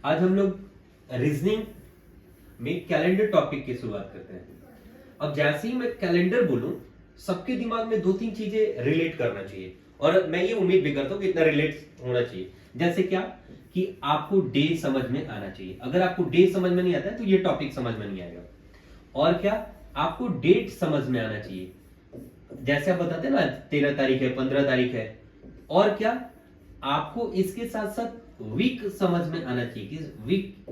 आज हम लोग रीजनिंग में कैलेंडर टॉपिक की शुरुआत करते हैं। अब जैसे ही मैं कैलेंडर बोलूं, सबके दिमाग में दो तीन चीजें रिलेट करना चाहिए, और मैं ये उम्मीद भी करता हूं कि इतना रिलेट होना चाहिए। जैसे क्या कि आपको डे समझ में आना चाहिए। अगर आपको डे समझ में नहीं आता है तो ये टॉपिक समझ में नहीं आएगा। और क्या, आपको डेट समझ में आना चाहिए। जैसे आप बताते हैं ना 13 तारीख है, 15 तारीख है। और क्या, आपको इसके साथ साथ वीक समझ में आना चाहिए कि वीक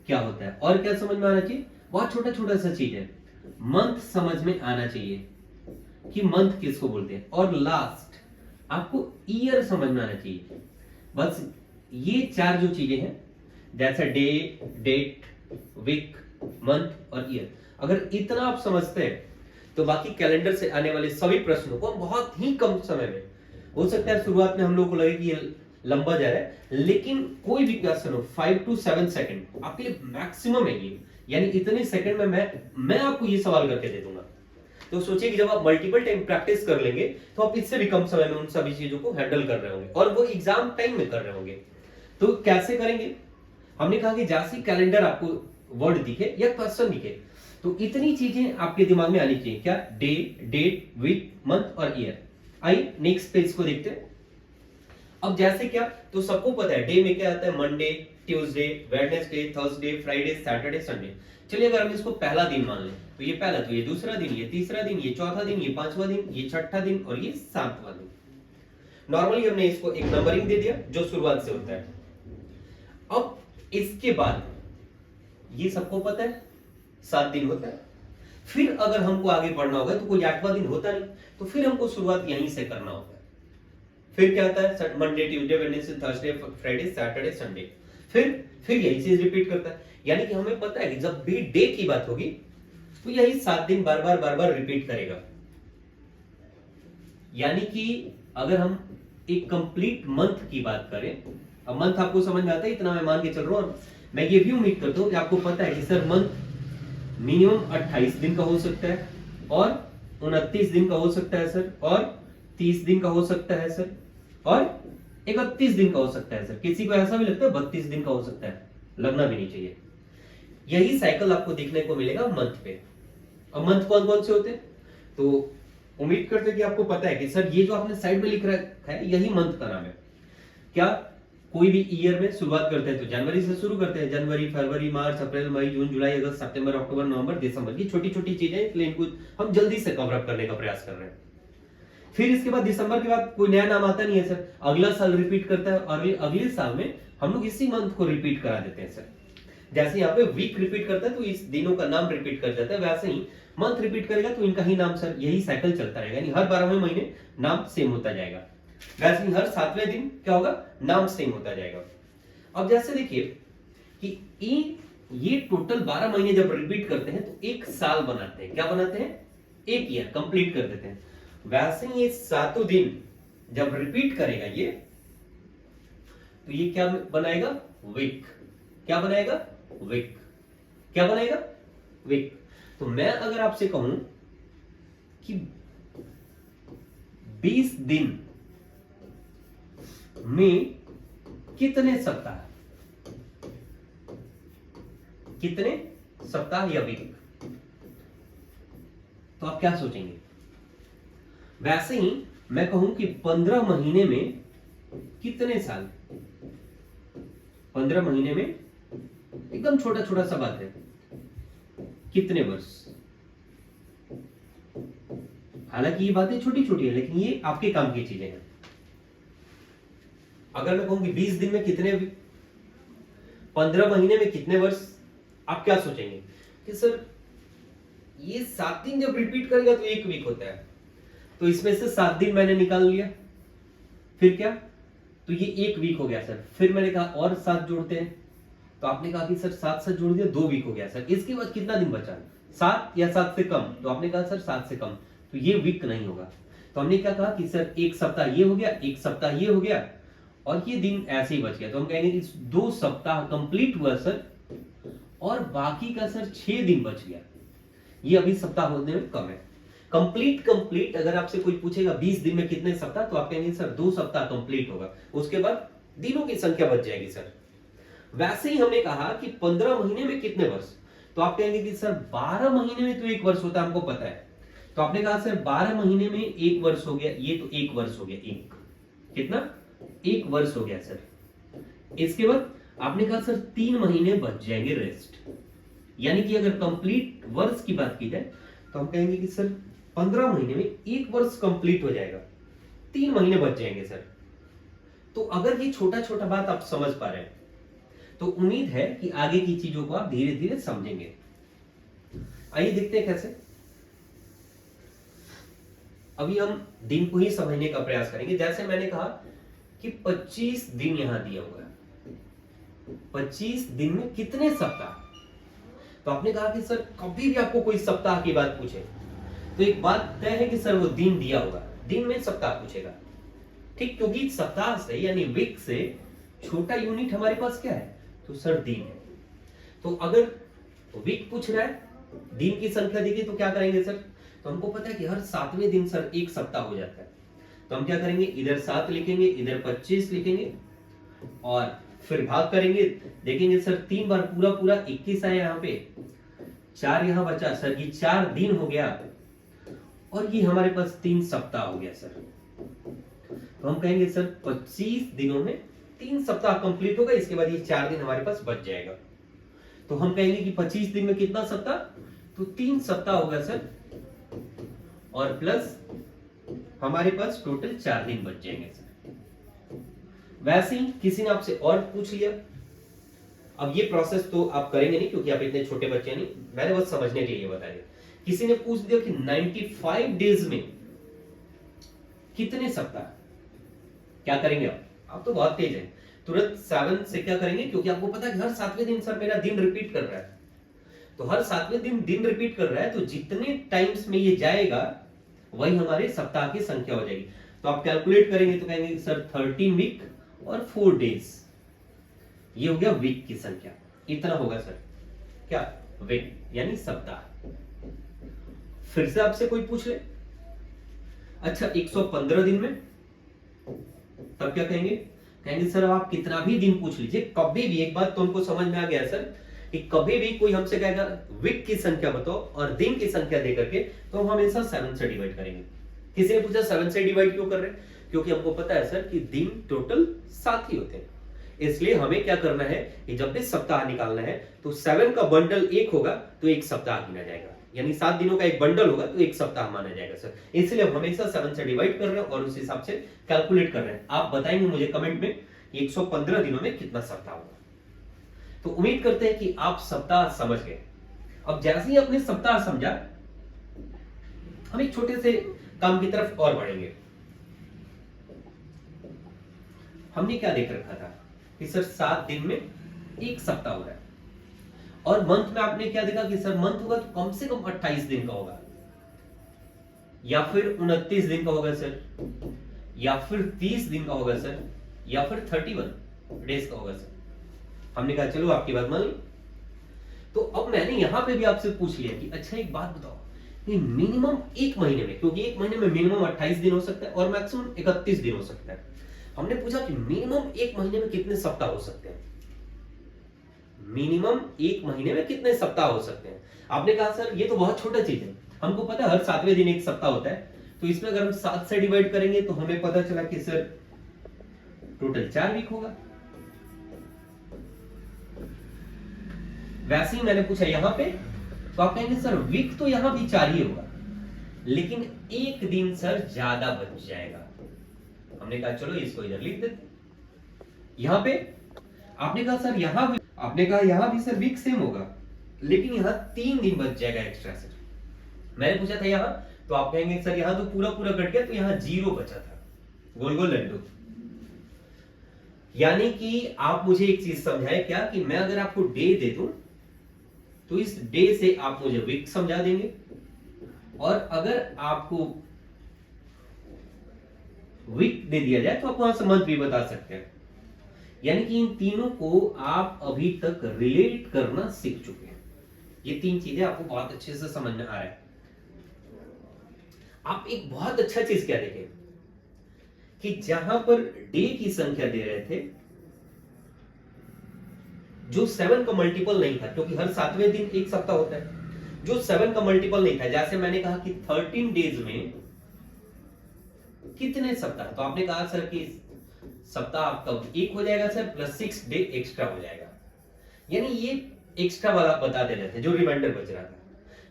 क्या होता है। और क्या समझ में आना चाहिए, बहुत छोटा छोटा सा चीज है, मंथ समझ में आना चाहिए कि मंथ किसको बोलते हैं। और लास्ट, आपको ईयर समझ में आना चाहिए। बस ये चार जो चीजें हैं, जैसे डे, डेट, वीक, मंथ और ईयर, अगर इतना आप समझते हैं तो बाकी कैलेंडर से आने वाले सभी प्रश्नों को बहुत ही कम समय में, हो सकता है शुरुआत में हम लोग को लगे कि ये लंबा जा रहा है, लेकिन कोई भी क्वेश्चन हो 5 to 7 सेकंड आपके लिए मैक्सिमम है ये। यानी इतने सेकंड में मैं आपको ये सवाल करके दे दूंगा। तो सोचिए कि जब आप मल्टीपल टाइम प्रैक्टिस कर लेंगे तो आप इससे भी कम समय में उन सभी चीजों को हैंडल कर रहे होंगे, और वो एग्जाम टाइम में कर रहे होंगे। तो कैसे करेंगे? हमने कहा कि जैसे कैलेंडर आपको वर्ड दिखे या क्वेश्चन दिखे तो इतनी चीजें आपके दिमाग में आनी चाहिए। क्या? डे, डेट, वीक, मंथ और ईयर। आइए नेक्स्ट पेज को देखते हैं। अब जैसे क्या, तो सबको पता है डे में क्या आता है, Monday, Tuesday, Wednesday, Thursday, Friday, Saturday, Sunday. चलिए अगर हम इसको पहला दिन मान लें तो ये पहला, तो ये दूसरा दिन, ये तीसरा दिन, ये चौथा दिन, ये पांचवा दिन, ये छठा दिन और ये सातवां दिन। नॉर्मली हमने इसको एक नंबरिंग दे दिया जो शुरुआत से होता है। अब इसके बाद ये सबको पता है 7 दिन होता है। फिर अगर हमको आगे बढ़ना होगा तो कोई 8वां दिन होता नहीं, तो फिर हमको शुरुआत यहीं से करना होगा। फिर क्या होता है, Monday, Tuesday, Wednesday, Thursday, Friday, Saturday, Sunday. फिर यही चीज रिपीट करता है। यानी कि हमें पता है कि जब भी डे की बात होगी तो यही 7 दिन बार बार रिपीट करेगा। यानी कि अगर हम एक कंप्लीट मंथ की बात करें, अब मंथ आपको समझ में आता है, इतना मैं मान के चल रहा हूं। और मैं ये भी उम्मीद करता हूं कि आपको पता है कि सर मंथ मिनिमम 28 दिन का हो सकता है, और 29 दिन का हो सकता है सर, और 30 दिन का हो सकता है सर, और 31 दिन का हो सकता है सर। किसी को ऐसा भी लगता है 32 दिन का हो सकता है, लगना भी नहीं चाहिए। यही साइकिल आपको देखने को मिलेगा मंथ पे। अब मंथ कौन कौन से होते हैं, तो उम्मीद करते हैं कि आपको पता है कि सर ये जो आपने साइड में लिख रखा है यही मंथ का नाम है। क्या? कोई भी ईयर में शुरुआत करते हैं तो जनवरी से शुरू करते हैं। जनवरी, फरवरी, मार्च, अप्रैल, मई, जून, जुलाई, अगस्त, सितंबर, अक्टूबर, नवंबर, दिसंबर। ये छोटी छोटी चीजें हैं, इसलिए इनको हम जल्दी से कवर अप करने का प्रयास कर रहे हैं। फिर इसके बाद दिसंबर के बाद कोई नया नाम आता नहीं है सर, अगला साल रिपीट करता है, और अगले साल में हम लोग इसी मंथ को रिपीट करा देते हैं सर। जैसे यहाँ पे वीक रिपीट करता है तो इस दिनों का नाम रिपीट कर जाता है, वैसे ही मंथ रिपीट करेगा तो इनका ही नाम सर, यही साइकिल चलता रहेगा। यानी हर 12वें महीने नाम सेम होता जाएगा, वैसे ही हर 7वें दिन क्या होगा, नाम सेम होता जाएगा। अब जैसे देखिए कि ये टोटल 12 महीने जब रिपीट करते हैं तो एक साल बनाते हैं। क्या बनाते हैं? एक ईयर कंप्लीट कर देते हैं। वैसे ही ये 7 दिन जब रिपीट करेगा ये, तो ये क्या बनाएगा? वीक। क्या बनाएगा? वीक। क्या बनाएगा? वीक। तो मैं अगर आपसे कहूं कि 20 दिन में कितने सप्ताह, कितने सप्ताह या वीक, तो आप क्या सोचेंगे? वैसे ही मैं कहूं कि 15 महीने में कितने साल, 15 महीने में एकदम छोटा छोटा सा बात है, कितने वर्ष। हालांकि ये बातें छोटी छोटी है, लेकिन ये आपके काम की चीजें हैं। अगर मैं कहूं कि 20 दिन में कितने, 15 महीने में कितने वर्ष, आप क्या सोचेंगे कि सर ये 7 दिन जब रिपीट करेगा तो एक वीक होता है, तो इसमें से 7 दिन मैंने निकाल लिया। फिर क्या, तो ये एक वीक हो गया सर। फिर मैंने कहा और 7 जोड़ते हैं, तो आपने कहा कि सर 7 से जोड़ दिया 2 वीक हो गया सर। इसके बाद कितना दिन बचा, 7 या 7 से कम, तो आपने कहा सर 7 से कम, तो ये वीक नहीं होगा। तो हमने क्या कहा कि सर एक सप्ताह ये हो गया, एक सप्ताह ये हो गया, और ये दिन ऐसे ही बच गया। तो हम कहेंगे कि 2 सप्ताह कंप्लीट हुआ सर, और बाकी का सर 6 दिन बच गया। ये अभी सप्ताह होने में कम है। कंप्लीट अगर आपसे कोई पूछेगा 20 दिन में कितने सप्ताह, तो आप कहेंगे सर 2 सप्ताह कंप्लीट होगा, उसके बाद दिनों की संख्या बच जाएगी सर। वैसे ही हमने कहा कि 15 महीने में कितने वर्ष, तो आप कहेंगे कि सर 12 महीने में तो एक वर्ष होता है, हमको पता है। तो आपने कहा सर 12 महीने में एक वर्ष हो गया, ये तो एक वर्ष हो गया, एक कितना, एक वर्ष हो गया सर। इसके बाद आपने कहा सर 3 महीने बच जाएंगे रेस्ट, यानी कि अगर कंप्लीट वर्ष की बात की जाए तो हम कहेंगे कि सर 15 महीने में एक वर्ष कंप्लीट हो जाएगा, 3 महीने बच जाएंगे सर। तो अगर ये छोटा छोटा बात आप समझ पा रहे हैं तो उम्मीद है कि आगे की चीजों को आप धीरे धीरे समझेंगे। आइए देखते हैं कैसे। अभी हम दिन को ही समझने का प्रयास करेंगे। जैसे मैंने कहा कि 25 दिन यहां दिया हुआ है, 25 दिन में कितने सप्ताह, तो आपने कहा कि सर कभी भी आपको कोई सप्ताह की बात पूछे तो एक बात तय है कि सर वो दिन दिया होगा, दिन में सप्ताह पूछेगा, ठीक, क्योंकि सप्ताह से यानी वीक से छोटा यूनिट हमारे पास क्या है, तो सर दिन है। तो अगर वीक पूछ रहा है, दिन की संख्या देखिए तो क्या करेंगे सर, तो हमको पता है कि हर 7वें दिन सर एक सप्ताह हो जाता है। तो हम क्या करेंगे, इधर 7 लिखेंगे, इधर 25 लिखेंगे और फिर भाग करेंगे, देखेंगे सर 3 बार पूरा पूरा 21 आया, यहाँ पे 4 यहाँ बचा सर, ये 4 दिन हो गया और ये हमारे पास 3 सप्ताह हो गया सर। तो हम कहेंगे सर 25 दिनों में 3 सप्ताह कंप्लीट होगा, इसके बाद ये 4 दिन हमारे पास बच जाएगा। तो हम कहेंगे कि 25 दिन में कितना सप्ताह, तो 3 सप्ताह होगा सर, और प्लस हमारे पास टोटल 4 दिन बच जाएंगे सर। वैसे ही किसी ने आपसे और पूछ लिया, अब ये प्रोसेस तो आप करेंगे नहीं क्योंकि आप इतने छोटे बच्चे नहीं, मैंने बस समझने के लिए बताया। किसी ने पूछ दिया कि 95 डेज में कितने सप्ताह, क्या करेंगे आप तो बहुत तेज हैं, तुरंत 7 से क्या करेंगे, क्योंकि आपको पता है कि हर 7वें दिन सर मेरा दिन रिपीट कर रहा है, तो हर 7वें दिन रिपीट कर रहा है, तो जितने टाइम्स में ये जाएगा वही हमारे सप्ताह की संख्या हो जाएगी। तो आप कैलकुलेट करेंगे तो कहेंगे सर 13 वीक और 4 डेज, ये हो गया वीक की संख्या, इतना होगा सर क्या, वीक यानी सप्ताह। फिर से आपसे कोई पूछ ले, अच्छा 115 दिन में, तब क्या कहेंगे, कहेंगे सर आप कितना भी दिन पूछ लीजिए, कभी भी, एक बात तो हमको समझ में आ गया सर कि कभी भी कोई हमसे कहेगा वीक की संख्या बताओ और दिन की संख्या दे करके, तो हम हमेशा 7 से डिवाइड करेंगे। किसी ने पूछा 7 से डिवाइड क्यों कर रहे हैं, क्योंकि हमको पता है सर कि दिन टोटल 7 ही होते हैं, इसलिए हमें क्या करना है कि जब भी सप्ताह निकालना है तो 7 का बंडल 1 होगा तो एक सप्ताह गिना जाएगा, यानी 7 दिनों का एक बंडल होगा तो एक सप्ताह माना जाएगा सर। इसलिए हम हमेशा 7 से डिवाइड कर रहे हैं और उस हिसाब से कैलकुलेट कर रहे हैं। आप बताएंगे मुझे कमेंट में 115 दिनों में कितना सप्ताह होगा। तो उम्मीद करते हैं कि आप सप्ताह समझ गए। अब जैसे ही आपने सप्ताह समझा, हम एक छोटे से काम की तरफ और बढ़ेंगे। हमने क्या देख रखा था कि सर 7 दिन में एक सप्ताह हो रहा है, और मंथ में आपने क्या देखा कि सर मंथ होगा तो कम से कम 28 दिन का होगा, या फिर 29 दिन का होगा सर, या फिर 30 दिन का होगा सर, या फिर 31 डेज का होगा सर। हमने कहा चलो आपकी बात मान ली। तो अब मैंने यहां पे भी आपसे पूछ लिया कि अच्छा एक बात बताओ कि मिनिमम एक महीने में, क्योंकि एक महीने में मिनिमम 28 दिन हो सकता है और मैक्सिमम 31 दिन हो सकता है, हमने पूछा कि मिनिमम एक महीने में कितने सप्ताह हो सकते हैं, मिनिमम एक महीने में कितने सप्ताह हो सकते हैं। आपने कहा सर ये तो बहुत छोटा चीज है, हमको पता है हर 7वें दिन एक सप्ताह होता है, तो इसमें अगर हम 7 से डिवाइड करेंगे तो हमें पता चला कि सर टोटल 4 वीक होगा। वैसे ही मैंने पूछा यहां पे, तो आप कहेंगे सर वीक तो यहां भी 4 ही होगा, लेकिन एक दिन सर ज्यादा बच जाएगा। हमने कहा चलो इसको इधर लिख देते। यहां पे आपने कहा सर यहां भी, आपने कहा यहां भी सर वीक सेम होगा, लेकिन यहां 3 दिन बच जाएगा एक्स्ट्रा सर। मैंने पूछा था यहां, तो आप कहेंगे सर यहां तो पूरा पूरा कट गया, तो यहां 0 बचा था, गोल गोल लड्डू। यानी कि आप मुझे एक चीज समझाए क्या, कि मैं अगर आपको डे दे दूं तो इस डे से आप मुझे वीक समझा देंगे, और अगर आपको वीक दे दिया जाए तो आप वहां से मंथ भी बता सकते हैं। यानी कि इन तीनों को आप अभी तक रिलेट करना सीख चुके हैं। ये 3 चीजें आपको बहुत अच्छे से समझ में आ रहा है। आप एक बहुत अच्छा चीज क्या देखें कि जहां पर डे की संख्या दे रहे थे जो 7 का मल्टीपल नहीं था, क्योंकि हर 7वें दिन एक सप्ताह होता है, जो 7 का मल्टीपल नहीं था, जैसे मैंने कहा कि 13 डेज में कितने सप्ताह, तो आपने कहा सर कि सप्ताह आपका एक हो जाएगा सर, प्लस 6 डे एक्स्ट्रा हो जाएगा, यानी ये एक्स्ट्रा वाला बता दे रहे थे जो रिमाइंडर बच रहा था।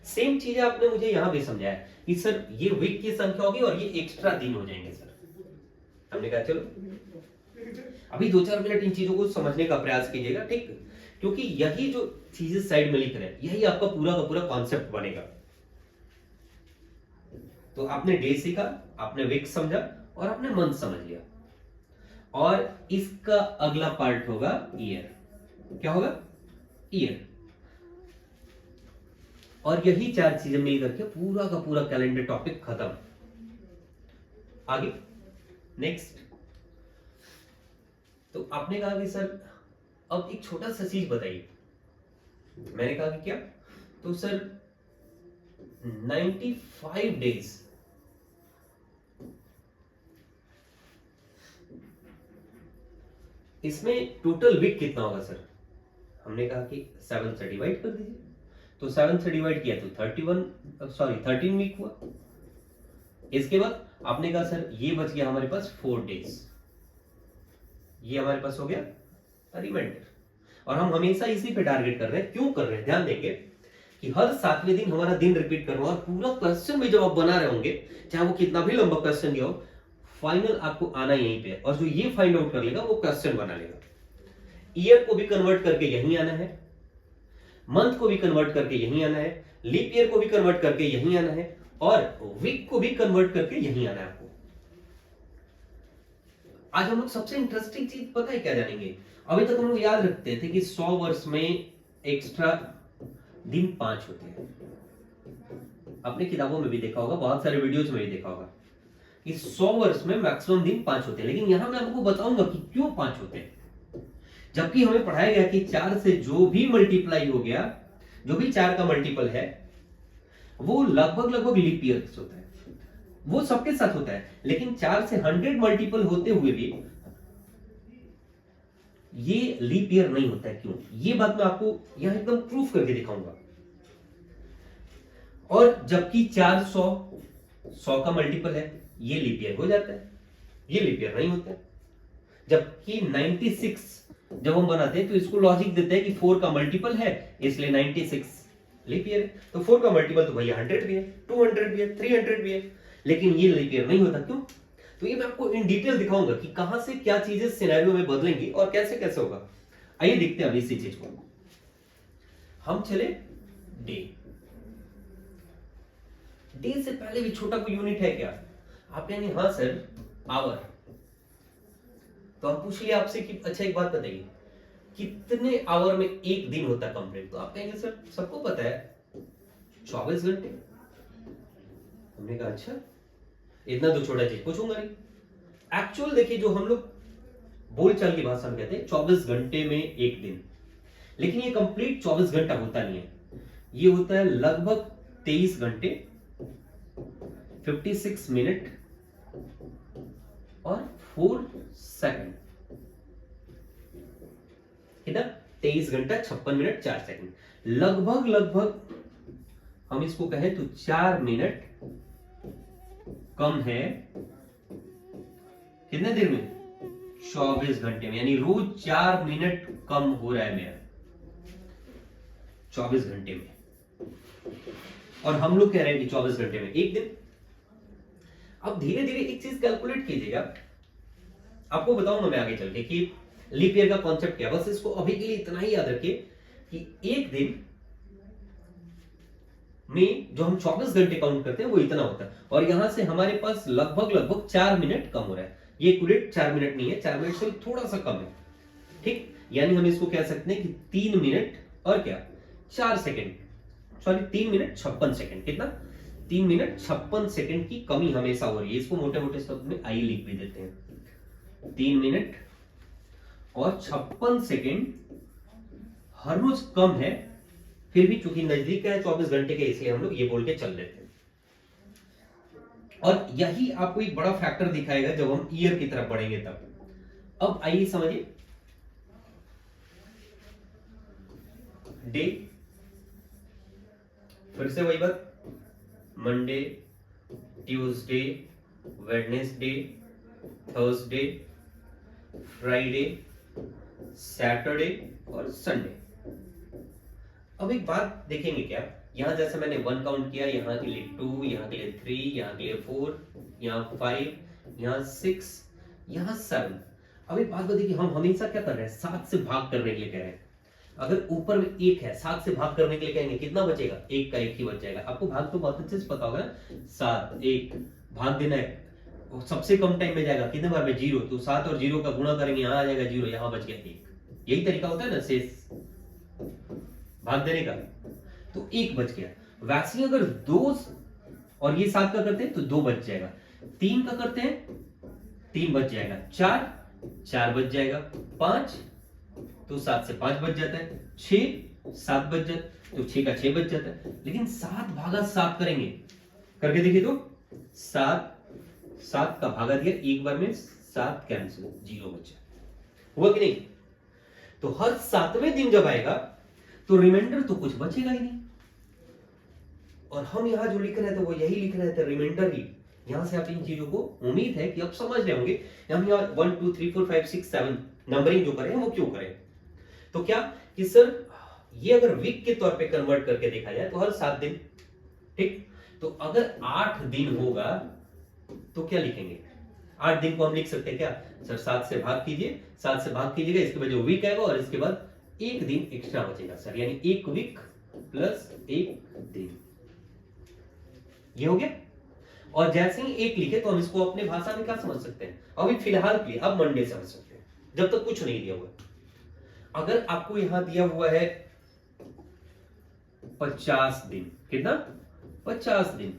सेम चीज आपने मुझे यहां भी समझाया कि सर ये वीक की संख्या होगी और ये एक्स्ट्रा दिन हो जाएंगे सर। हमने कहा चलो अभी 2-4 मिनट इन चीजों को समझने का प्रयास कीजिएगा, ठीक, क्योंकि यही जो चीजें साइड में लिख रहे हैं यही आपका पूरा का पूरा कॉन्सेप्ट बनेगा। तो आपने डे सीखा, आपने वीक समझा और आपने मंथ समझ लिया, और इसका अगला पार्ट होगा ईयर। क्या होगा? ईयर। और यही 4 चीजें मिलकर के पूरा का पूरा कैलेंडर टॉपिक खत्म। आगे नेक्स्ट, तो आपने कहा कि सर अब एक छोटा सा चीज बताइए। मैंने कहा कि क्या? तो सर 95 डेज, इसमें टोटल वीक कितना होगा सर? हमने कहा कि 7 से डिवाइड कर दीजिए, तो 7 से डिवाइड किया तो 13 वीक हुआ। इसके बाद आपने कहा सर ये बच गया हमारे पास 4 डेज, ये हमारे पास हो गया रिमाइंडर। और हम हमेशा इसी पे टारगेट कर रहे हैं। क्यों कर रहे हैं? ध्यान देंगे कि हर 7वें दिन हमारा दिन रिपीट करना, और पूरा क्वेश्चन में जब आप बना रहे होंगे, चाहे वो कितना भी लंबा क्वेश्चन दिया हो, फाइनल आपको आना यहीं पे, और जो ये फाइंड आउट कर लेगा वो क्वेश्चन बना लेगा। ईयर को भी कन्वर्ट करके यहीं आना है, मंथ को भी कन्वर्ट करके यहीं आना है, लीप ईयर को भी कन्वर्ट करके यहीं आना है, और वीक को भी कन्वर्ट करके यहीं आना है आपको। आज हम लोग सबसे इंटरेस्टिंग चीज पता है क्या जानेंगे? अभी तक हम लोग याद रखते थे कि 100 वर्ष में एक्स्ट्रा दिन 5 होते हैं। अपने किताबों में भी देखा होगा, बहुत सारे वीडियोज में भी देखा होगा कि 100 वर्ष में मैक्सिमम दिन 5 होते हैं। लेकिन यहां मैं आपको बताऊंगा कि क्यों 5 होते हैं, जबकि हमें पढ़ाया गया कि 4 से जो भी मल्टीप्लाई हो गया, जो भी 4 का मल्टीपल है, वो लगभग लीप ईयर होता है, वो सबके साथ होता है। लेकिन 4 से 100 मल्टीपल होते हुए भी ये लीप ईयर नहीं होता है। क्यों? ये बात मैं आपको यहां एकदम प्रूफ करके दिखाऊंगा। और जबकि 400 100 का मल्टीपल है, ये लीप ईयर हो जाता है, ये लीप ईयर नहीं होता है। जबकि 96 जब हम बनाते हैं तो इसको लॉजिक देते हैं कि 4 का मल्टीपल है, इसलिए 96 लीप ईयर है। तो 4 का मल्टीपल तो भैया 100 भी है, 200 भी है, 300 भी है, लेकिन ये लीप ईयर नहीं होता। क्यों? तो ये मैं आपको इन डिटेल दिखाऊंगा कि कहां से क्या चीजें सिनेरियो में बदलेंगी और कैसे कैसे होगा। आइए देखते हैं अभी इसी चीज को। हम चले डे। डे से पहले भी छोटा कोई यूनिट है क्या? आप कहेंगे हाँ सर, आवर। तो हम पूछ लिया आपसे कि अच्छा एक बात बताइए, कितने आवर में एक दिन होता है कंप्लीट? तो आप कहेंगे सर सबको पता है 24 घंटे। हमने कहा अच्छा, इतना तो छोटा चीज पूछूंगा नहीं। एक्चुअल देखिए, जो हम लोग बोलचाल की भाषा में कहते हैं 24 घंटे में एक दिन, लेकिन ये कंप्लीट 24 घंटा होता नहीं है। ये होता है लगभग 23 घंटे 56 मिनट और 4 सेकंड। कितना? 23 घंटा 56 मिनट 4 सेकंड। लगभग हम इसको कहें तो 4 मिनट कम है कितने दिन में? 24 घंटे में। यानी रोज 4 मिनट कम हो रहा है मेरा 24 घंटे में, और हम लोग कह रहे हैं कि 24 घंटे में एक दिन। अब धीरे धीरे एक चीज कैलकुलेट कीजिएगा, आपको बताऊंगा मैं आगे चल के कि लीप ईयर का कॉन्सेप्ट क्या। बस इसको अभी के लिए इतना ही याद रखिए कि एक दिन में जो हम 24 घंटे काउंट करते हैं वो इतना होता है, और यहां से हमारे पास लगभग 4 मिनट कम हो रहा है। ये एक्यूरेट 4 मिनट नहीं है, 4 मिनट से थोड़ा सा कम है, ठीक। यानी हम इसको कह सकते हैं कि 3 मिनट और क्या 4 सेकंड, सॉरी 3 मिनट 56 सेकंड। कितना? 3 मिनट 56 सेकंड की कमी हमेशा हो रही है। इसको मोटे मोटे शब्द में आई लिख भी देते हैं। 3 मिनट और 56 सेकंड हर रोज कम है, फिर भी चूंकि नजदीक है 24 घंटे के, इसलिए हम लोग ये बोल के चल लेते हैं। और यही आपको एक बड़ा फैक्टर दिखाएगा जब हम ईयर की तरफ बढ़ेंगे तब। अब आइए समझिए, डे, फिर से वही बात, Monday, Tuesday, Wednesday, Thursday, Friday, Saturday और संडे। अब एक बात देखेंगे क्या, यहां जैसे मैंने 1 काउंट किया, यहां के लिए 2, यहां के लिए 3, यहां के लिए 4, यहां 5, यहां 6, यहां 7। अब एक बात बताइए कि हम हमेशा क्या कर रहे हैं, 7 से भाग करने के लिए कह रहे हैं। अगर ऊपर में 1 है, 7 से भाग करने के लिए कहेंगे कितना बचेगा, 1 का 1 ही बच जाएगा। आपको भाग तो बहुत अच्छे से पता होगा, 7 1 भाग देना है, सबसे कम टाइम में जाएगा कितने बार में, 0, तो 7 और 0 का गुणा करेंगे, यहां आ जाएगा 0, यहां बच गया 1। यही तरीका होता है ना शेष भाग देने का, तो 1 बच गया। वैसे ही अगर 2 और ये 7 का करते हैं तो 2 बच जाएगा, 3 का करते हैं 3 बच जाएगा, 4 बच जाएगा, 5 तो 7 से 5 बच जाता है, 6 7 बच जाता है, तो 6 का 6 बच जाता है। लेकिन 7 भागा 7 करेंगे, करके देखिए तो 7 का भागा दिया एक बार में, 7 कैंसिल, 0 बचा, हुआ कि नहीं। तो हर 7वें दिन जब आएगा तो रिमाइंडर तो कुछ बचेगा ही नहीं, और हम यहां जो लिख रहे थे वो यही लिख रहे थे, रिमाइंडर ही। यहां से आप इन चीजों को उम्मीद है कि आप समझ रहे होंगे। हम यहाँ 1 2 3 4 5 6 7 नंबरिंग जो करें वो क्यों करें, तो क्या कि सर ये अगर वीक के तौर पे कन्वर्ट करके देखा जाए तो हर 7 दिन, ठीक। तो अगर 8 दिन होगा तो क्या लिखेंगे, 8 दिन को हम लिख सकते हैं क्या सर, 7 से भाग कीजिए, 7 से भाग कीजिएगा, इसके बाद जो वीक आएगा और इसके बाद 1 दिन एक्स्ट्रा बचेगा सर, यानी 1 वीक प्लस 1 दिन, ये हो गया। और जैसे ही 1 लिखे तो हम इसको अपने भाषा में क्या समझ सकते हैं, अभी फिलहाल के लिए अब मंडे समझ सकते हैं, जब तक कुछ नहीं दिया हुआ। अगर आपको यहां दिया हुआ है 50 दिन, कितना, 50 दिन,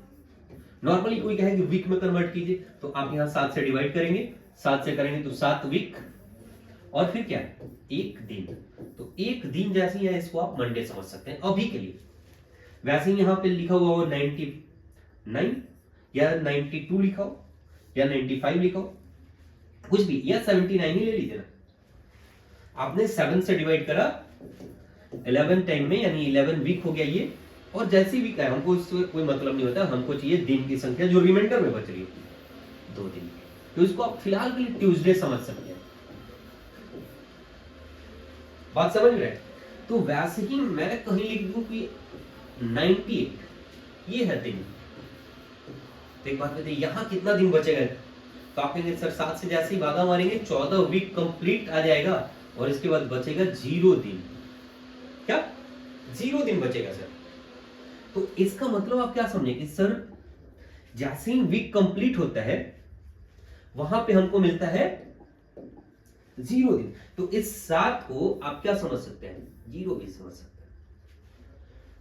नॉर्मली कोई कहे कि वीक में कन्वर्ट कीजिए, तो आप यहां 7 से डिवाइड करेंगे, 7 से करेंगे तो 7 वीक, और फिर क्या 1 दिन, तो 1 दिन जैसे ही है इसको आप मंडे समझ सकते हैं अभी के लिए। वैसे ही यहां पे लिखा हुआ हो 99 या 92 लिखा हो या 95 लिखा हो, कुछ भी, या 79 ही ले लीजिए ना। आपने 7 से डिवाइड करा 11 टाइम में, यानी 11 वीक हो गया ये, और जैसी वीक है हमको इससे कोई मतलब नहीं होता, हमको चाहिए दिन की संख्या जो रिमाइंडर में बच रही है, 2 दिन। तो इसको आप फिलहाल के लिए ट्यूसडे समझ सकते हैं, बात समझ रहे हैं। तो वैसे ही मैं कहीं लिख दूं कि 98 ये है दिन, तो एक बात बताइए यहां कितना दिन बचेगा, तो आप कहेंगे सर 7 से जैसे ही भागा मारेंगे 14 वीक कंप्लीट आ जाएगा, और इसके बाद बचेगा 0 दिन, क्या 0 दिन बचेगा सर। तो इसका मतलब आप क्या समझे कि सर जैसे ही वीक कंप्लीट होता है वहां पे हमको मिलता है 0 दिन, तो इस 7 को आप क्या समझ सकते हैं, 0 भी समझ सकते हैं।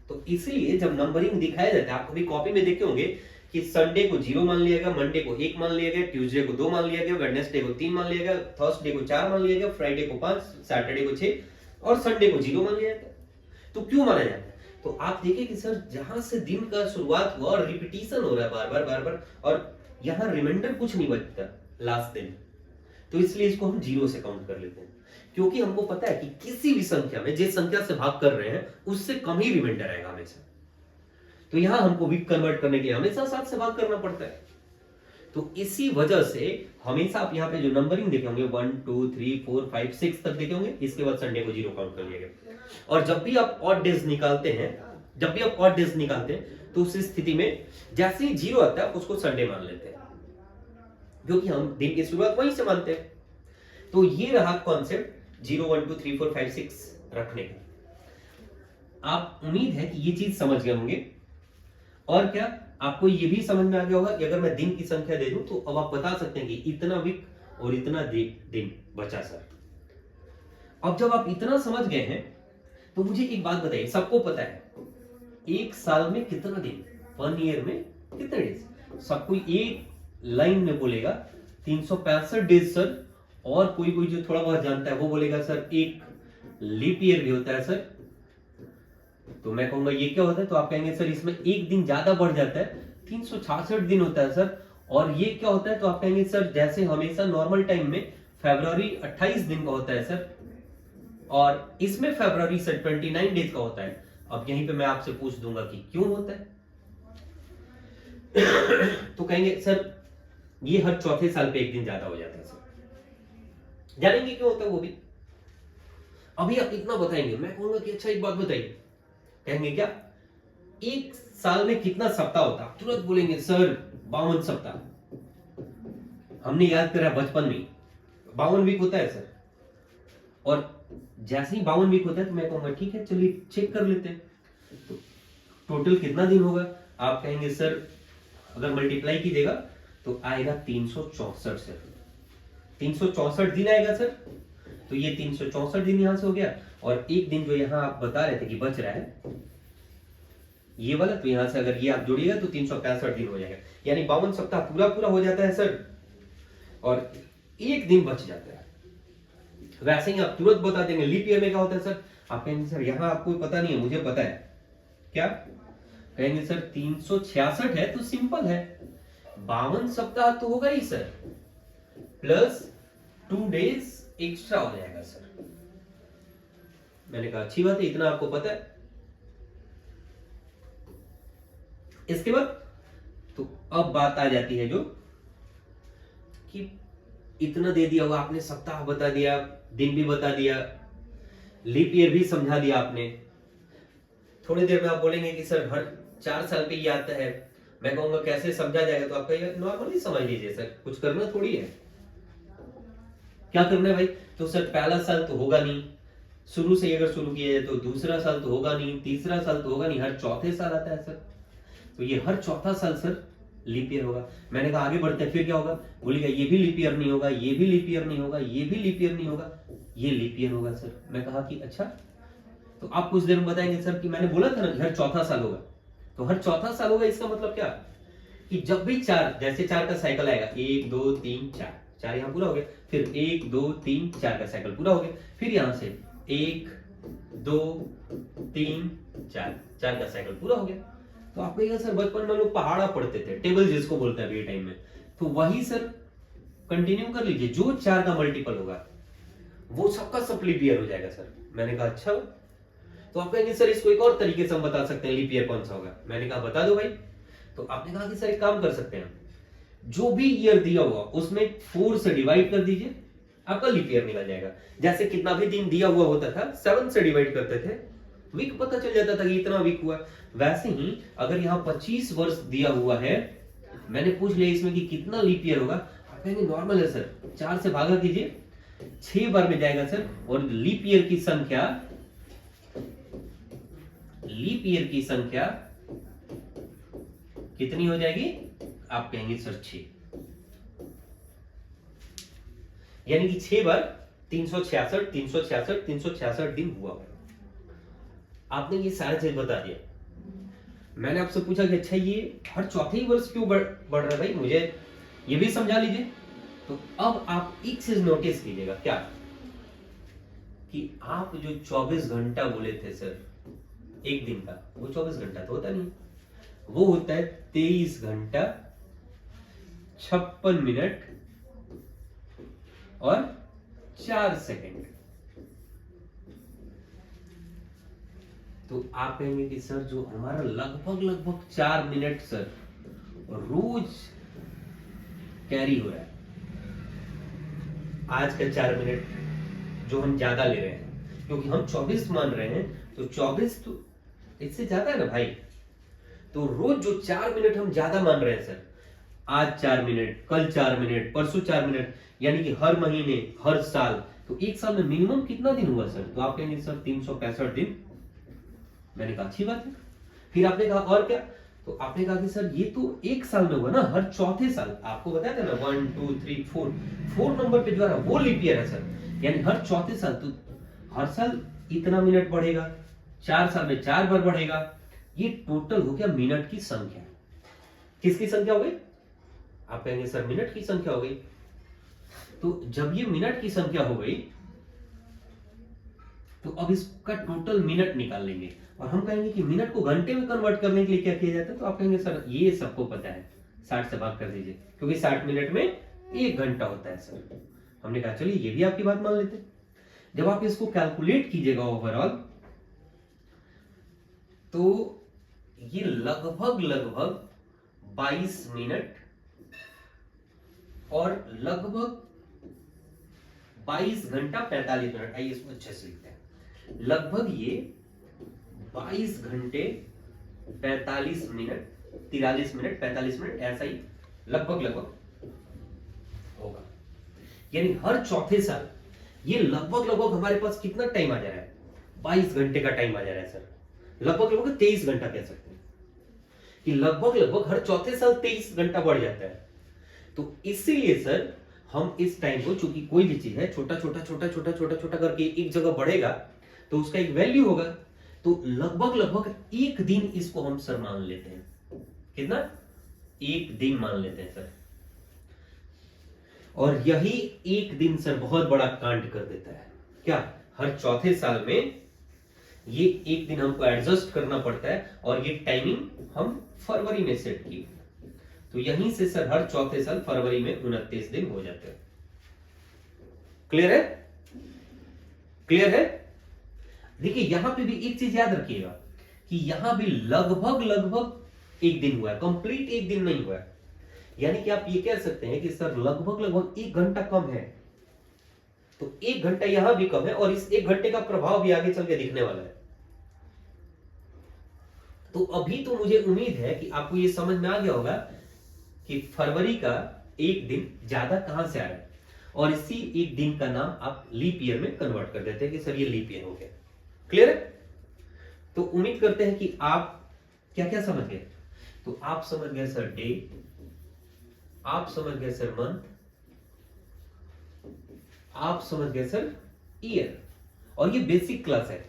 तो इसलिए जब नंबरिंग दिखाया जाता है, आप कभी कॉपी में देखे होंगे कि संडे को 0 मान लिया गया, मंडे को 1 मान लिया गया, ट्यूसडे को 2 मान लिया गया, वेडनेसडे को 3 मान लिया गया, थर्सडे को 4 मान लिया गया, फ्राइडे को 5, सैटरडे को 6 और संडे को 0 मान लिया गया। तो क्यों माना जाता है, तो आप देखिए कि सर जहां से दिन का शुरुआत हुआ और रिपीटिशन हो रहा है बार बार, और यहां रिमाइंडर कुछ नहीं बचता लास्ट दिन, तो इसलिए इसको हम 0 से काउंट कर लेते हैं, क्योंकि हमको पता है कि किसी भी संख्या में जिस संख्या से भाग कर रहे हैं उससे कम ही रिमाइंडर आएगा हमेशा। तो यहां हमको वीक कन्वर्ट करने के लिए हमेशा 7 से भाग करना पड़ता है। तो इसी वजह से हमेशा आप यहाँ पे जो नंबरिंग देखे होंगे 1 2 3 4 5 6 तक देखे होंगे, इसके बाद संडे को 0 काउंट कर लिया गया। और जब भी आप ऑड डेज निकालते हैं, तो उस स्थिति में जैसे ही 0 आता है उसको संडे मान लेते हैं, क्योंकि हम दिन की शुरुआत वहीं से मानते हैं। तो ये रहा कॉन्सेप्ट 0 1 2 3 4 5 6 रखने का। आप उम्मीद है कि ये चीज समझ गए होंगे, और क्या आपको ये भी समझ में आ गया होगा कि अगर मैं दिन की संख्या दे दूं तो अब आप बता सकते हैं कि इतना वीक और इतना दिन बचा सर। अब जब आप इतना समझ गए हैं तो मुझे एक बात बताइए, सबको पता है एक साल में कितना दिन, 1 ईयर में कितने डेज, सब कोई एक लाइन में बोलेगा 365 डेज सर, और कोई जो थोड़ा बहुत जानता है वो बोलेगा सर एक लीप ईयर भी होता है सर। तो मैं कहूंगा ये क्या होता है, तो आप कहेंगे सर इसमें एक दिन ज्यादा बढ़ जाता है, 366 दिन होता है सर। और ये क्या होता है, तो आप कहेंगे सर जैसे हमेशा नॉर्मल टाइम में फरवरी 28 दिन का होता है सर, और इसमें फरवरी से 29 डेज का होता है। अब यहीं पे मैं आपसे पूछ दूंगा कि क्यों होता है। तो कहेंगे सर ये हर चौथे साल पे एक दिन ज्यादा हो जाता है सर। जानेंगे क्यों होता है वो भी। अभी आप इतना बताएंगे, मैं कहूंगा कि अच्छा एक बात बताइए। कहेंगे क्या, एक साल में कितना सप्ताह होता है? तुरंत बोलेंगे सर 52 सप्ताह। हमने याद करा बचपन में 52 वीक होता है सर। और जैसे ही 52 वीक होता है तो मैं कहूंगा ठीक है चलिए चेक कर लेते हैं, तो टोटल कितना दिन होगा? आप कहेंगे सर अगर मल्टीप्लाई कीजिएगा तो आएगा 364 सर। 364 दिन आएगा सर। तो ये 364 दिन यहां से हो गया, और एक दिन जो यहां आप बता रहे थे कि बच रहा है ये वाला, तो यहां से अगर ये आप जोड़िएगा तो 365 दिन हो जाएगा। यानी 52 सप्ताह पूरा पूरा हो जाता है सर, और एक दिन बच जाता है। वैसे ही आप तुरंत बता देंगे लीप ईयर में क्या होता है सर। आप कहेंगे सर यहां आपको पता नहीं है, मुझे पता है। क्या कहेंगे सर 366 है तो सिंपल है, 52 सप्ताह तो होगा ही सर, प्लस 2 डेज एक्स्ट्रा हो जाएगा सर। मैंने कहा अच्छी बात है, इतना आपको पता है। इसके बाद तो अब बात आ जाती है जो कि इतना दे दिया हुआ आपने, सप्ताह बता दिया, दिन भी बता दिया, लीप ईयर भी समझा दिया आपने। थोड़ी देर में आप बोलेंगे कि सर हर 4 साल पे ये आता है। मैं कहूंगा कैसे समझा जाएगा? तो आप कहिएगा नॉर्मली समझ लीजिए सर, कुछ करना थोड़ी है। क्या करना है भाई? तो सर पहला साल तो होगा नहीं, शुरू से अगर शुरू किया जाए तो दूसरा साल तो होगा नहीं, तीसरा साल तो होगा नहीं, हर चौथे साल आता है सर। तो ये हर चौथा साल सर लीप ईयर होगा। मैंने कहा आगे बढ़ते हैं, फिर क्या होगा? बोलिएगा ये भी लीप ईयर नहीं होगा, ये भी लीप ईयर नहीं होगा, ये भी लीप ईयर नहीं होगा, ये लीप ईयर होगा सर। मैं कहा कि अच्छा, तो आप कुछ देर में बताएंगे सर कि मैंने बोला था ना हर चौथा साल होगा। तो हर चौथा साल होगा इसका मतलब क्या कि जब भी 4, जैसे 4 का साइकिल आएगा, 1 2 3 4, 4 यहाँ पूरा हो गया, फिर 1 2 3 4 का साइकिल पूरा हो गया, फिर यहां से 1 2 3 4, 4 का साइकिल पूरा हो गया। तो आप कहिएगा सर बचपन में लोग पहाड़ा पढ़ते थे, टेबल जिसको बोलते हैं अभी टाइम में, तो वही सर कंटिन्यू कर लीजिए, जो 4 का मल्टीपल होगा वो सबका सब लीप ईयर हो जाएगा सर। मैंने कहा अच्छा। तो आप कहेंगे सर इसको एक और तरीके से हम बता सकते हैं लीप ईयर कौन सा होगा। मैंने कहा बता दो भाई। तो आपने कहा कि सर एक काम कर सकते हैं, जो भी ईयर दिया हुआ उसमें 4 से डिवाइड कर दीजिए, आपका लीप ईयर निकल जाएगा। जैसे कितना भी दिन दिया हुआ होता था 7 से डिवाइड करते थे, वीक पता चल जाता था कि इतना वीक हुआ। वैसे ही अगर यहाँ 25 वर्ष दिया हुआ है, मैंने पूछ लिया इसमें कि कितना लीप ईयर होगा, आप कहेंगे नॉर्मल है सर, 4 से भागा कीजिए, 6 बार में जाएगा सर। और लीप ईयर की संख्या कितनी हो जाएगी? आप कहेंगे सर 6, यानी कि 6 बार 366 366 366 दिन हुआ। आपने ये सारे चीज बता दिया। मैंने आपसे पूछा कि अच्छा ये हर चौथे ही वर्ष क्यों बढ़ रहा है भाई, मुझे ये भी समझा लीजिए। तो अब आप एक चीज नोटिस कीजिएगा, क्या कि आप जो 24 घंटा बोले थे सर एक दिन का, वो 24 घंटा तो होता नहीं, वो होता है 23 घंटा 56 मिनट और 4 सेकंड। तो आप कहेंगे कि सर जो हमारा लगभग 4 मिनट सर रोज कैरी हो रहा है, आज का 4 मिनट जो हम ज्यादा ले रहे हैं, क्योंकि हम 24 मान रहे हैं, तो 24 तो इससे ज्यादा है ना भाई। तो रोज जो 4 मिनट हम ज्यादा मान रहे हैं सर, आज 4 मिनट, कल 4 मिनट, परसों 4 मिनट, यानी कि हर महीने, हर साल, तो एक साल में मिनिमम कितना दिन हुआ सर? तो आप कहेंगे सर 365 दिन। मैंने कहा अच्छी बात है। फिर आपने कहा और क्या? तो आपने कहा कि सर ये तो एक साल में हुआ ना, हर चौथे साल। आपको बताया था ना 1 2 3 4 नंबर पे जो है वो लीप ईयर है सर, यानी हर चौथे साल। तो हर साल इतना मिनट बढ़ेगा, 4 साल में 4 बार बढ़ेगा। ये टोटल हो गया मिनट की संख्या। किसकी संख्या हो गई? आप कहेंगे सर मिनट की संख्या हो गई। तो जब ये मिनट की संख्या हो गई तो अब इसका टोटल मिनट निकाल लेंगे, और हम कहेंगे कि मिनट को घंटे में कन्वर्ट करने के लिए क्या किया जाता है? तो आप कहेंगे सर ये सबको पता है, 60 से भाग कर दीजिए, क्योंकि 60 मिनट में 1 घंटा होता है सर। हमने कहा चलिए ये भी आपकी बात मान लेते। जब आप इसको कैलकुलेट कीजिएगा ओवरऑल, तो ये लगभग लगभग 22 मिनट और लगभग 22 घंटा 45 मिनट। आइए इसको अच्छे से लिखते हैं। लगभग ये 22 घंटे 45 मिनट, 43 मिनट, 45 मिनट, ऐसा ही लगभग लगभग होगा। यानी हर चौथे साल ये लगभग लगभग हमारे पास कितना टाइम आ जा रहा है? 22 घंटे का टाइम आ जा रहा है सर। लगभग लगभग 23 घंटा कह सकते हैं कि लगभग लगभग हर चौथे साल 23 घंटा बढ़ जाता है। तो इसीलिए सर हम इस टाइम को, चूंकि कोई भी चीज है छोटा छोटा छोटा छोटा छोटा छोटा करके एक जगह बढ़ेगा तो उसका एक वैल्यू होगा। तो लगभग लगभग एक दिन इसको हम सर मान लेते हैं। कितना? एक दिन मान लेते हैं सर। और यही एक दिन सर बहुत बड़ा कांड कर देता है। क्या? हर चौथे साल में ये एक दिन हमको एडजस्ट करना पड़ता है और ये टाइमिंग हम फरवरी में सेट की। तो यहीं से सर हर चौथे साल फरवरी में 29 दिन हो जाते हैं। क्लियर है? क्लियर है? देखिए यहां पे भी एक चीज याद रखिएगा कि यहां भी लगभग लगभग एक दिन हुआ है, कंप्लीट एक दिन नहीं हुआ है। यानी कि आप ये कह सकते हैं कि सर लगभग लगभग 1 घंटा कम है। तो 1 घंटा यहां भी कम है और इस 1 घंटे का प्रभाव भी आगे चल के दिखने वाला है। तो अभी तो मुझे उम्मीद है कि आपको ये समझ में आ गया होगा कि फरवरी का एक दिन ज्यादा कहां से आया, और इसी एक दिन का नाम आप लीप ईयर में कन्वर्ट कर देते हैं कि सर ये लीप ईयर हो गया। क्लियर है? तो उम्मीद करते हैं कि आप क्या क्या समझ गए। तो आप समझ गए सर डे, आप समझ गए सर मंथ, आप समझ गए सर ईयर, और ये बेसिक क्लास है।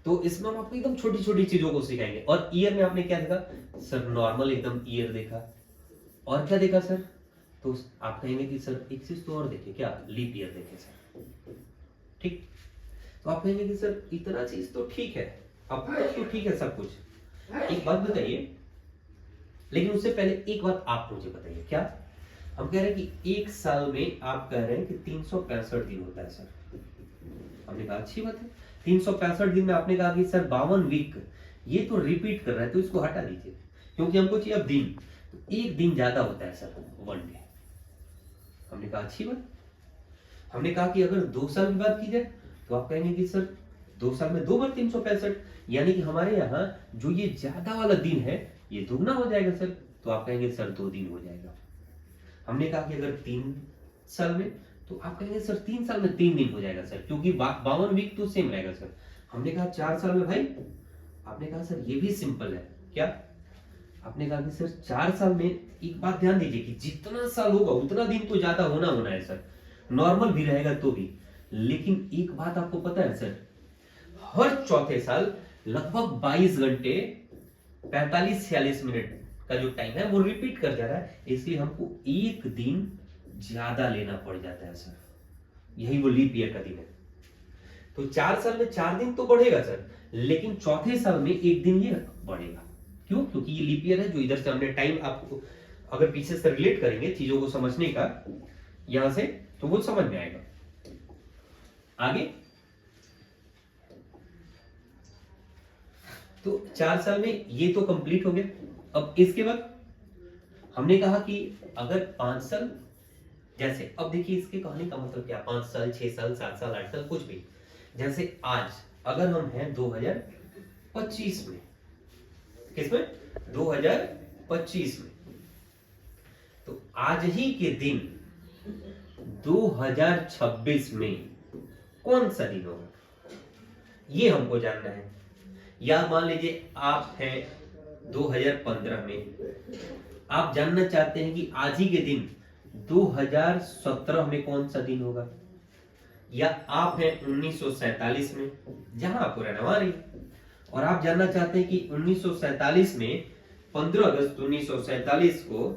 तो इसमें हम आपको एकदम छोटी छोटी चीजों को सिखाएंगे। और ईयर में आपने क्या देखा सर? नॉर्मल एकदम ईयर देखा। और क्या देखा सर? तो आप कहेंगे कि सर एक चीज तो और देखे, क्या? लीप ईयर देखे सर। ठीक। तो आप कहेंगे कि सर इतना चीज तो ठीक है, अब तक तो ठीक है सब कुछ। एक बात बताइए, लेकिन उससे पहले एक बात आप मुझे बताइए। क्या? हम कह रहे हैं कि एक साल में आप कह रहे हैं कि 365 दिन होता है सर। हमने कहा अच्छी बात है। 365 दिन में आपने कहा कि सर 52 वीक, ये तो रिपीट कर रहा है, तो इसको हटा दीजिए क्योंकि हमको चाहिए अब दिन। तो एक दिन ज्यादा होता है सर, 1 डे। हमने कहा अच्छी बात। हमने कहा कि अगर 2 साल की बात की जाए तो आप कहेंगे कि सर 2 साल में 2 बार 365, यानी कि हमारे यहाँ जो ये ज्यादा वाला दिन है ये दुगना हो जाएगा सर। तो आप कहेंगे सर 2 दिन हो जाएगा। हमने कहा कि अगर 3 साल में, तो आप कहेंगे सर 3 साल में 3 दिन हो जाएगा सर, क्योंकि 52 वीक तो सेम रहेगा सर। हमने कहा 4 साल में भाई, आपने कहा सर ये भी सिंपल है। क्या? आपने कहा कि सर 4 साल में, एक बात ध्यान दीजिए कि जितना साल होगा उतना दिन तो ज्यादा होना होना है सर, नॉर्मल भी रहेगा तो भी। लेकिन एक बात आपको पता है सर, हर चौथे साल लगभग 22 घंटे 45-46 मिनट का जो टाइम है वो रिपीट कर जा रहा है, इसलिए हमको एक दिन ज्यादा लेना पड़ जाता है सर। यही वो लीप ईयर का दिन है। तो 4 साल में 4 दिन तो बढ़ेगा सर, लेकिन चौथे साल में एक दिन ये बढ़ेगा। क्यों? क्योंकि ये लीप ईयर है। जो इधर से हमने टाइम आपको अगर पीछे से रिलेट करेंगे चीजों को समझने का यहां से, तो वो समझ में आएगा। आगे तो 4 साल में ये तो कंप्लीट हो गया। अब इसके बाद हमने कहा कि अगर 5 साल, जैसे अब देखिए इसके कहने का मतलब क्या, 5 साल 6 साल 7 साल 8 साल कुछ भी, जैसे आज अगर हम हैं 2025 में, किसमें? 2025 में, तो आज ही के दिन 2026 में कौन सा दिन होगा ये हमको जानना है। या मान लीजिए आप हैं 2015 में, आप जानना चाहते हैं कि आज ही के दिन 2017 में कौन सा दिन होगा। या आप हैं 1947 में, जहां आपको रहना वहां रही, और आप जानना चाहते हैं कि 1947 में 15 अगस्त 1947 को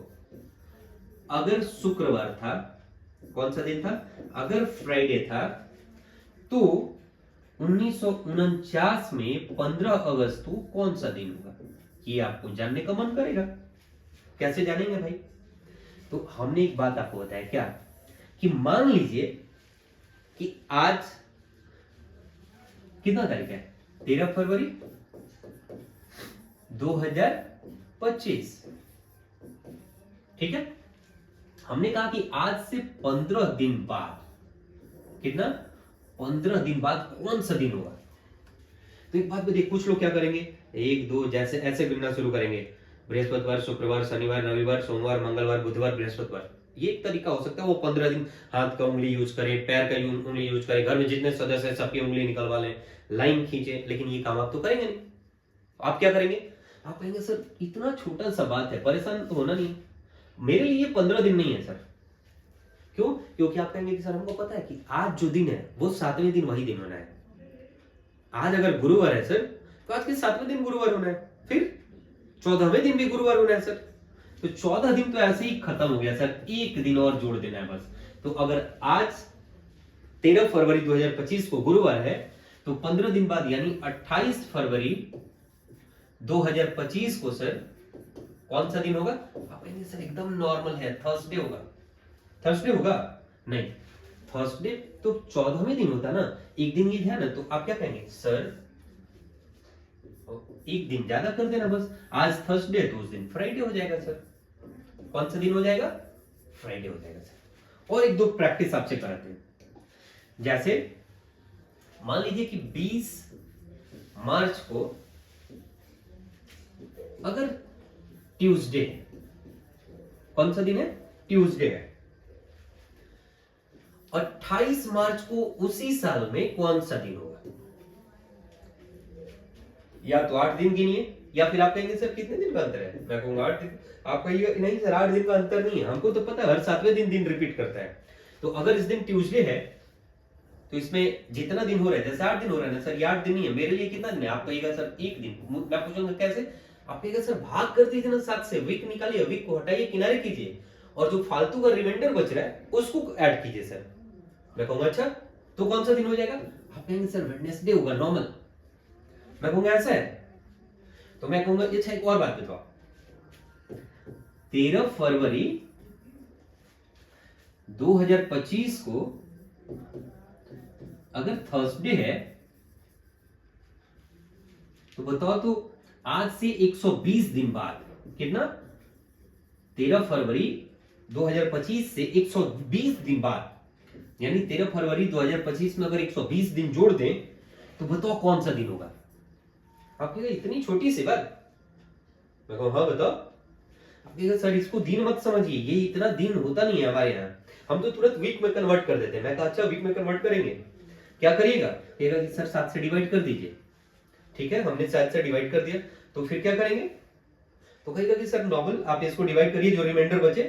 अगर शुक्रवार था, कौन सा दिन था? अगर फ्राइडे था, तो 1949 में 15 अगस्त को कौन सा दिन होगा, ये आपको जानने का मन करेगा। कैसे जानेंगे भाई? तो हमने एक बात आपको बताया, क्या कि मान लीजिए कि आज कितना तारीख है? 13 फरवरी 2025। ठीक है, हमने कहा कि आज से 15 दिन बाद, कितना? 15 दिन बाद कौन सा दिन होगा? तो एक बात बताइए, कुछ लोग क्या करेंगे, 1 2 जैसे ऐसे गिनना शुरू करेंगे, बृहस्पतिवार, शुक्रवार, शनिवार, रविवार, सोमवार, मंगलवार, बुधवार, बृहस्पतिवार। ये एक तरीका हो सकता है, वो 15 दिन हाथ का उंगली यूज करे, पैर का उंगली यूज करे, घर में जितने सदस्य हैं सबकी उंगली निकलवा लें, लाइन खींचे, लेकिन ये काम आप तो करेंगे नहीं। आप क्या करेंगे? आप कहेंगे सर इतना छोटा सा बात है, परेशान तो होना नहीं, मेरे लिए 15 दिन नहीं है सर। क्यों? क्योंकि आप कहेंगे कि सर हमको पता है कि आज जो दिन है वो 7वें दिन वही दिन होना है। आज अगर गुरुवार है सर, तो आज के 7वें दिन गुरुवार होना है, फिर 14वें दिन भी गुरुवार होना है सर। तो 14 दिन तो ऐसे ही खत्म हो गया सर, एक दिन और जोड़ देना है बस। तो अगर आज 13 फरवरी 2025 को गुरुवार है, तो 15 दिन बाद यानी 28 फरवरी 2025 को सर कौन सा दिन होगा? आप कहेंगे सर एकदम नॉर्मल है, थर्सडे होगा। थर्सडे होगा? नहीं, थर्सडे तो 14वें दिन होता ना, एक दिन ये है ना, तो आप क्या कहेंगे? सर एक दिन ज्यादा कर देना बस, आज थर्सडे है तो उस दिन फ्राइडे हो जाएगा सर। कौन सा दिन हो जाएगा? फ्राइडे हो जाएगा सर। और एक दो प्रैक्टिस आपसे कराते हैं। जैसे मान लीजिए कि 20 मार्च को अगर ट्यूसडे है, कौन सा दिन है? ट्यूसडे है। 28 मार्च को उसी साल में कौन सा दिन होगा? या तो 8 दिन गिनिए, या फिर आप कहेंगे सर कितने दिन का अंतर है? मैं कहूंगा 8 दिन। आप कहिए नहीं सर 8 दिन का अंतर नहीं है, हमको तो पता है हर 7वें दिन दिन रिपीट करता है। तो अगर इस दिन ट्यूसडे है तो इसमें जितना दिन हो रहा है, जैसे 8 दिन हो रहा है ना सर, ये 8 दिन नहीं है, मेरे लिए कितना दिन है? आप कहिएगा सर 1 दिन। मैं पूछूंगा कैसे? आप कहिएगा सर भाग कर दीजिए ना 7 से, वीक निकालिए, वीक को हटाइए, किनारे कीजिए, और जो फालतू का रिमाइंडर बच रहा है उसको ऐड कीजिए सर। मैं कहूंगा अच्छा तो कौन सा दिन हो जाएगा? आप कहेंगे सर वेडनेसडे होगा नॉर्मल। मैं कहूंगा ऐसा है, तो मैं कहूंगा अच्छा एक और बात बताओ, 13 फरवरी 2025 को अगर थर्सडे है तो बताओ, तो आज से 120 दिन बाद, कितना? 13 फरवरी 2025 से 120 दिन बाद, यानी 13 फरवरी 2025 में अगर 120 दिन जोड़ दें तो बताओ कौन सा दिन होगा? आप कहेंगे इतनी छोटी सी बात? मैं कहूँ हाँ बताओ। आप कहेंगे सर इसको दिन मत समझिए, ये इतना दिन होता नहीं है हमारे यहाँ, हम तो तुरंत वीक में कन्वर्ट कर देते हैं। मैं कहा अच्छा वीक में कन्वर्ट करेंगे, क्या करिएगा? कहेगा कि सर 7 से डिवाइड कर दीजिए। ठीक है, हमने 7 से डिवाइड कर दिया, तो फिर क्या करेंगे? तो कहेगा कि सर नॉर्मल आप इसको डिवाइड करिए, जो रिमाइंडर बचे,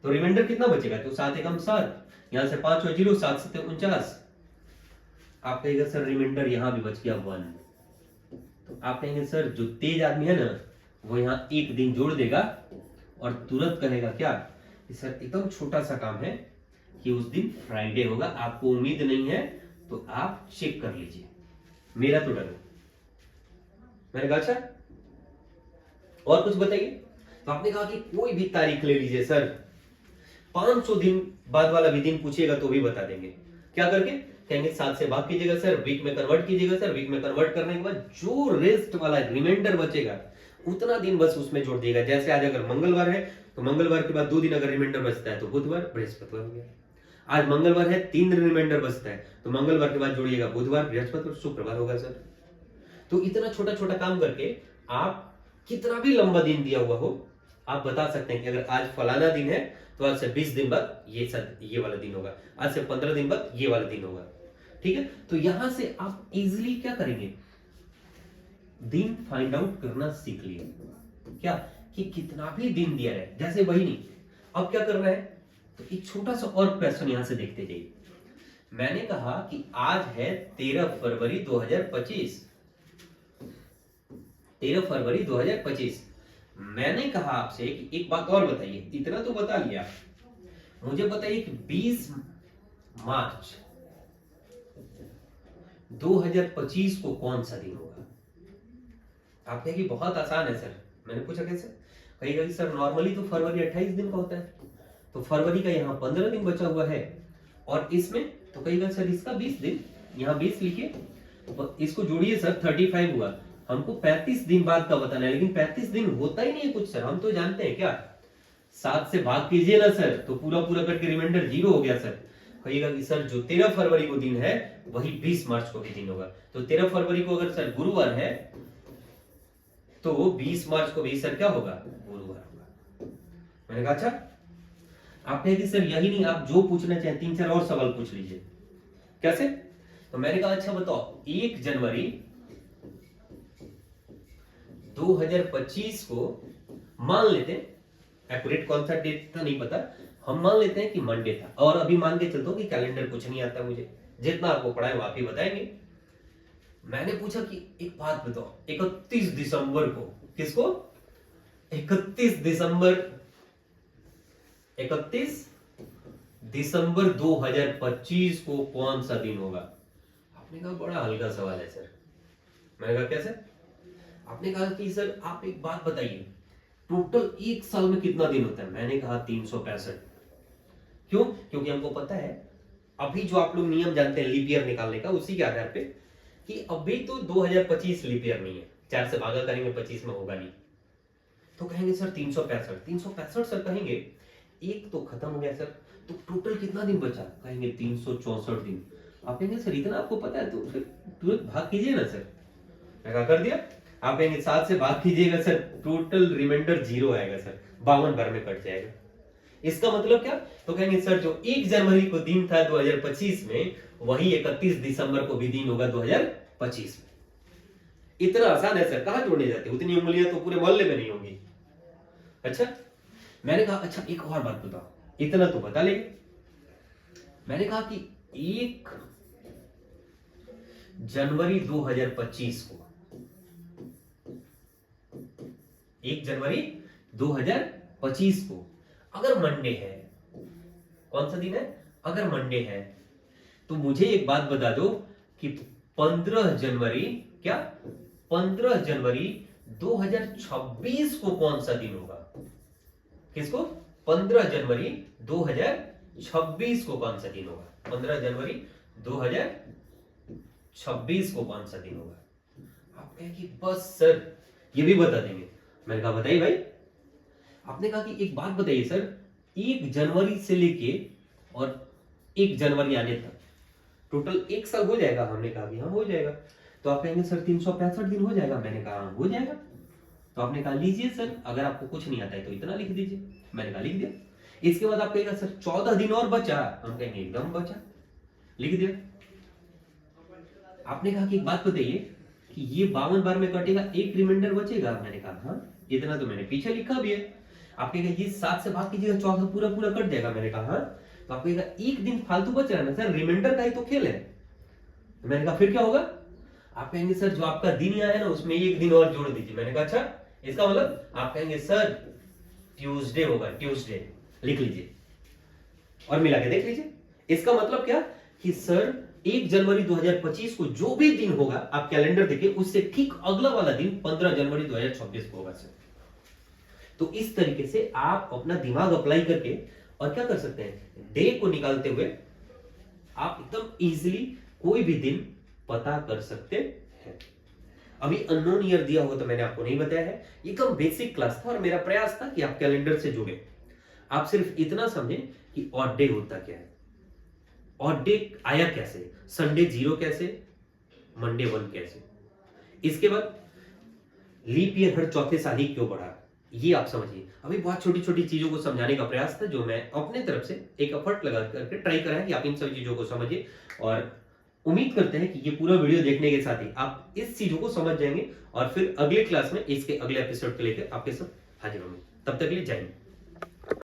तो रिमाइंडर कितना बचेगा? तो 7 एकम 7, यहां से 5 और 0, 7 से 49। आप कहेगा सर रिमाइंडर यहां भी बच गया 1। तो आप कहेंगे सर जो तेज आदमी है ना वो यहाँ एक दिन जोड़ देगा और तुरंत कहेगा क्या कि सर एकदम छोटा सा काम है कि उस दिन फ्राइडे होगा, आपको उम्मीद नहीं है तो आप चेक कर लीजिए, मेरा तो डर है। मैंने कहा अच्छा और कुछ बताइए? तो आपने कहा कि कोई भी तारीख ले लीजिए सर, 500 दिन बाद वाला भी दिन पूछिएगा तो भी बता देंगे। क्या करके? कहेंगे 7 से भाग कीजिएगा सर, वीक में कन्वर्ट कीजिएगा सर, वीक में कन्वर्ट करने के बाद जो रेस्ट वाला रिमाइंडर बचेगा उतना दिन बस उसमें जोड़ दिएगा। जैसे आज अगर मंगलवार है तो मंगलवार के बाद 2 दिन अगर रिमाइंडर बचता है तो बुधवार, बृहस्पतिवार हो गया। आज मंगलवार है, 3 दिन रिमाइंडर बचता है तो मंगलवार के बाद जोड़िएगा बुधवार, बृहस्पतिवार, शुक्रवार होगा सर। तो इतना छोटा छोटा काम करके आप कितना भी लंबा दिन दिया हुआ हो आप बता सकते हैं कि अगर आज फलाना दिन है तो आज से 20 दिन बाद ये वाला दिन होगा, आज से 15 दिन बाद ये वाला दिन होगा। ठीक है, तो यहां से आप इजीली क्या करेंगे? दिन फाइंड आउट करना सीख लिए, क्या कि कितना भी दिन दिया है, जैसे वही नहीं। अब क्या करना है? तो एक छोटा सा और क्वेश्चन यहां से देखते जाइए। मैंने कहा कि आज है 13 फरवरी 2025, 13 फरवरी 2025। मैंने कहा आपसे कि एक बात और बताइए, इतना तो बता लिया, मुझे बताइए कि 20 मार्च 2025 को कौन सा दिन होगा? आप कहेंगे बहुत आसान है सर। मैंने पूछा कैसे? कहेगा कि सर नॉर्मली तो फरवरी 28 दिन का होता है, तो फरवरी का यहाँ 15 दिन बचा हुआ है और इसमें तो कहेगा सर इसका 20 दिन, यहाँ 20 लिखिए, इसको जोड़िए सर, 35 हुआ। हमको 35 दिन बाद का बताना है, लेकिन 35 दिन होता ही नहीं है कुछ सर, हम तो जानते हैं क्या, 7 से भाग कीजिए ना सर तो पूरा पूरा करके रिमाइंडर 0 हो गया सर। कहिएगा कि सर जो 13 फरवरी को दिन है वही 20 मार्च को भी दिन होगा, तो 13 फरवरी को अगर सर गुरुवार है तो 20 मार्च को भी सर क्या होगा, गुरुवार होगा। मैंने कहा अच्छा, आप कहे कि सर यही नहीं, आप जो पूछना चाहें 3-4 और सवाल पूछ लीजिए। कैसे? तो मैंने कहा अच्छा बताओ, 1 जनवरी 2025 को मान लेते हैं, एक्यूरेट कौन सा डेट था नहीं पता, हम मान लेते हैं कि मंडे था, और अभी मान के चलता हूं कि कैलेंडर कुछ नहीं आता मुझे, जितना आपको पढ़ा है वो आप ही बताएंगे। मैंने पूछा कि एक बात बताओ, 31 दिसंबर को, किसको, 31 दिसंबर 2025 को कौन सा दिन होगा? आपने कहा बड़ा हल्का सवाल है सर। मैंने कहा कैसे? आपने कहा कि सर आप एक बात बताइए, टोटल एक साल में कितना दिन होता है? मैंने कहा 365। क्यों? क्योंकि हमको पता है, अभी जो आप लोग नियम जानते हैं लीप ईयर निकालने का, उसी के आधार पे कि अभी तो 2025 लीप ईयर नहीं है, 4 से भागा करेंगे 25 में होगा नहीं, तो कहेंगे सर 365 सर, कहेंगे एक तो खत्म हो गया सर, तो टोटल कितना दिन बचा? कहेंगे 364 दिन। आप कहेंगे सर इतना आपको पता है, तो फिर तुरंत भाग कीजिए ना सर। मैं क्या कर दिया, आप कहेंगे 7 से भाग कीजिएगा सर, टोटल रिमाइंडर 0 आएगा सर, 52 बार में कट जाएगा। इसका मतलब क्या? तो कहेंगे सर जो 1 जनवरी को दिन था 2025 में, वही 31 दिसंबर को भी दिन होगा 2025 में। इतना आसान है सर, कहां जोड़ने जाते, उतनी उंगलियां तो पूरे मोहल्ले में नहीं होंगी। अच्छा, मैंने कहा अच्छा एक और बात बताओ, इतना तो बता लेंगे। मैंने कहा कि 1 जनवरी 2025 को, 1 जनवरी 2025 को अगर मंडे है, कौन सा दिन है? अगर मंडे है, तो मुझे एक बात बता दो कि 15 जनवरी, क्या 15 जनवरी 2026 को कौन सा दिन होगा? किसको? 15 जनवरी 2026 को कौन सा दिन होगा? 15 जनवरी 2026 को कौन सा दिन होगा? आप कहें कि बस सर ये भी बता देंगे। मैंने कहा बताइए भाई। आपने कहा कि एक बात बताइए सर, 1 जनवरी से लेके और 1 जनवरी आने तक टोटल 1 साल हो जाएगा? हमने कहा कि हाँ हो जाएगा। तो आप कहेंगे सर 365 दिन हो जाएगा? मैंने कहा हाँ हो जाएगा। तो आपने कहा लीजिए सर, अगर आपको कुछ नहीं आता है तो इतना लिख दीजिए। मैंने कहा लिख दिया। इसके बाद आप कहेगा सर 14 दिन और बचा, हम कहेंगे एकदम बचा, लिख दिया। आपने कहा कि एक बात बताइए कि ये 52 बार में कटेगा, एक रिमाइंडर बचेगा? मैंने कहा हाँ, इतना तो मैंने पीछे लिखा भी है। आप कहेगा ये 7 से भाग कीजिएगा, 14 पूरा पूरा कट जाएगा? मैंने कहा हाँ। तो आप कहेगा एक दिन फालतू बच रहा है ना सर, रिमाइंडर का ही तो खेल है। तो मैंने कहा फिर क्या होगा? आप कहेंगे सर जो आपका दिन यहाँ है ना, उसमें एक दिन और जोड़ दीजिए। मैंने कहा अच्छा, इसका मतलब आप कहेंगे सर ट्यूसडे होगा, ट्यूसडे लिख लीजिए और मिला के देख लीजिए। इसका मतलब क्या कि सर 1 जनवरी 2025 को जो भी दिन होगा आप कैलेंडर देखिए, उससे ठीक अगला वाला दिन 15 जनवरी 2026 को होगा सर। तो इस तरीके से आप अपना दिमाग अप्लाई करके और क्या कर सकते हैं, डे को निकालते हुए आप एकदम इजीली कोई भी दिन पता कर सकते हैं। अभी अननोन ईयर दिया होगा तो मैंने आपको नहीं बताया है, एकदम बेसिक क्लास था और मेरा प्रयास था कि आप कैलेंडर से जुड़े। आप सिर्फ इतना समझें कि ऑड डे होता क्या है, ऑड डे आया कैसे, संडे 0 कैसे, मंडे 1 कैसे, इसके बाद लीप ईयर हर चौथे साल ही क्यों बढ़ा, ये आप समझिए। अभी बहुत छोटी छोटी चीजों को समझाने का प्रयास था, जो मैं अपने तरफ से एक एफर्ट लगा करके ट्राई करा है कि आप इन सभी चीजों को समझिए। और उम्मीद करते हैं कि ये पूरा वीडियो देखने के साथ ही आप इस चीजों को समझ जाएंगे और फिर अगले क्लास में इसके अगले एपिसोड के लेकर आपके साथ हाजिर होंगे। तब तक के लिए जय हिंद।